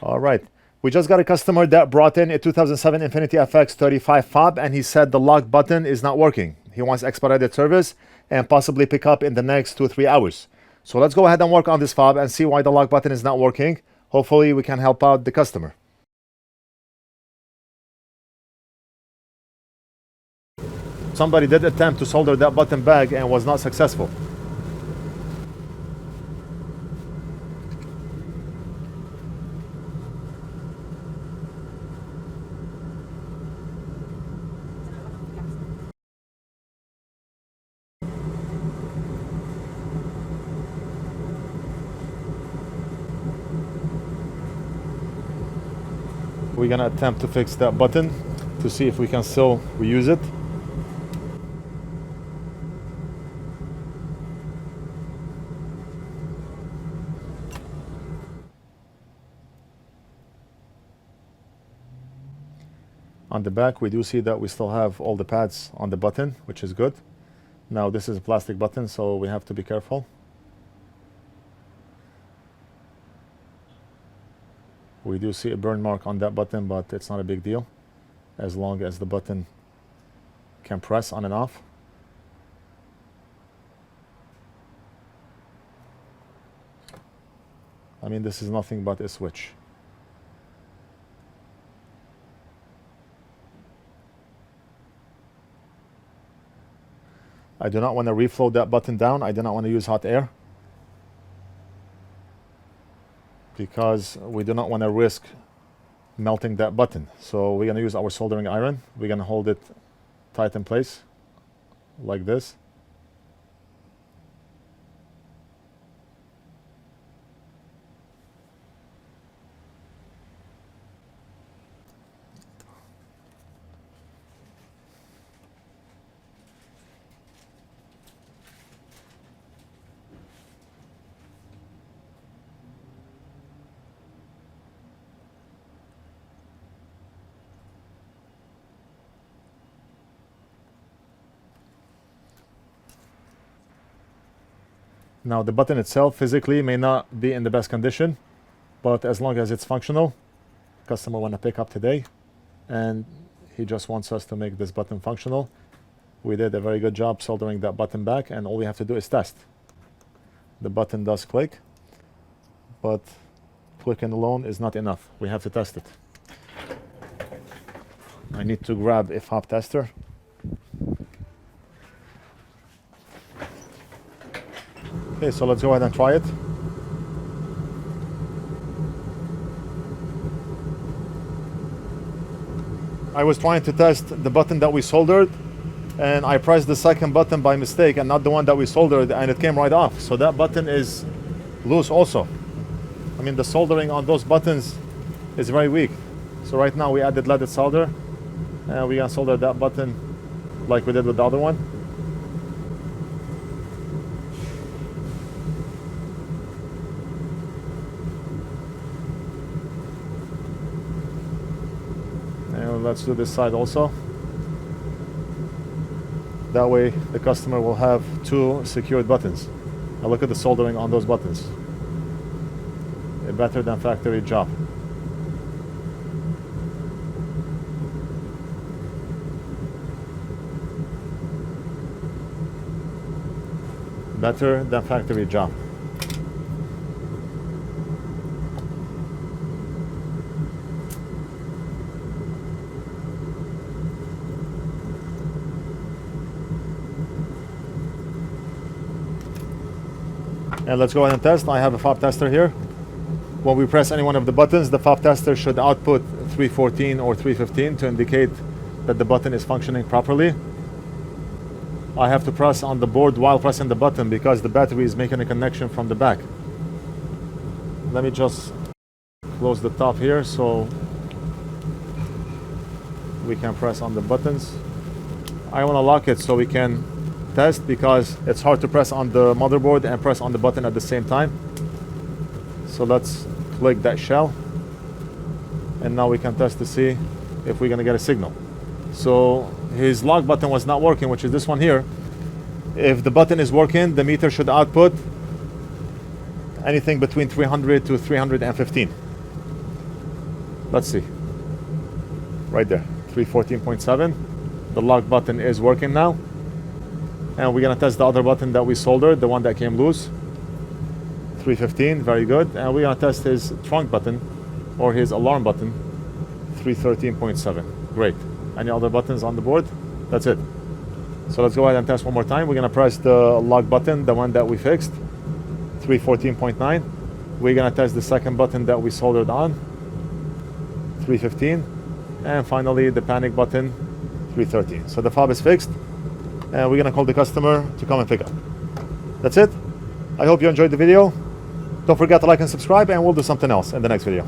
All right. We just got a customer that brought in a 2007 Infiniti FX35 fob, and he said the lock button is not working. He wants expedited service and possibly pick up in the next 2 or 3 hours. So let's go ahead and work on this fob and see why the lock button is not working. Hopefully we can help out the customer. Somebody did attempt to solder that button back and was not successful. We're gonna attempt to fix that button to see if we can still reuse it. On the back, we do see that we still have all the pads on the button, which is good. Now this is a plastic button, so we have to be careful. We do see a burn mark on that button, but it's not a big deal as long as the button can press on and off. I mean, this is nothing but a switch. I do not want to reflow that button down. I do not want to use hot air, because we do not want to risk melting that button. So we're going to use our soldering iron. We're going to hold it tight in place like this. Now the button itself physically may not be in the best condition, but as long as it's functional, customer want to pick up today and he just wants us to make this button functional. We did a very good job soldering that button back, and all we have to do is test. The button does click, but clicking alone is not enough. We have to test it. I need to grab a fob tester. Okay, so let's go ahead and try it. I was trying to test the button that we soldered, and I pressed the second button by mistake and not the one that we soldered, and it came right off. So that button is loose also. I mean, the soldering on those buttons is very weak. So right now we added leaded solder, and we're gonna solder that button like we did with the other one. And let's do this side also. That way the customer will have 2 secured buttons. Now look at the soldering on those buttons. A better than factory job. Better than factory job. And let's go ahead and test. I have a fob tester here. When we press any one of the buttons, the fob tester should output 314 or 315 to indicate that the button is functioning properly. I have to press on the board while pressing the button because the battery is making a connection from the back. Let me just close the top here so we can press on the buttons. I want to lock it so we can test, because it's hard to press on the motherboard and press on the button at the same time. So let's click that shell, and now we can test to see if we're gonna get a signal. So his lock button was not working, which is this one here. If the button is working, the meter should output anything between 300 to 315. Let's see. Right there, 314.7. The lock button is working now. And we're gonna test the other button that we soldered, the one that came loose. 315, very good. And we're gonna test his trunk button or his alarm button. 313.7, great. Any other buttons on the board? That's it. So let's go ahead and test one more time. We're gonna press the lock button, the one that we fixed. 314.9. We're gonna test the second button that we soldered on. 315. And finally the panic button, 313. So the fob is fixed. And we're gonna call the customer to come and pick up. That's it. I hope you enjoyed the video. Don't forget to like and subscribe, and we'll do something else in the next video.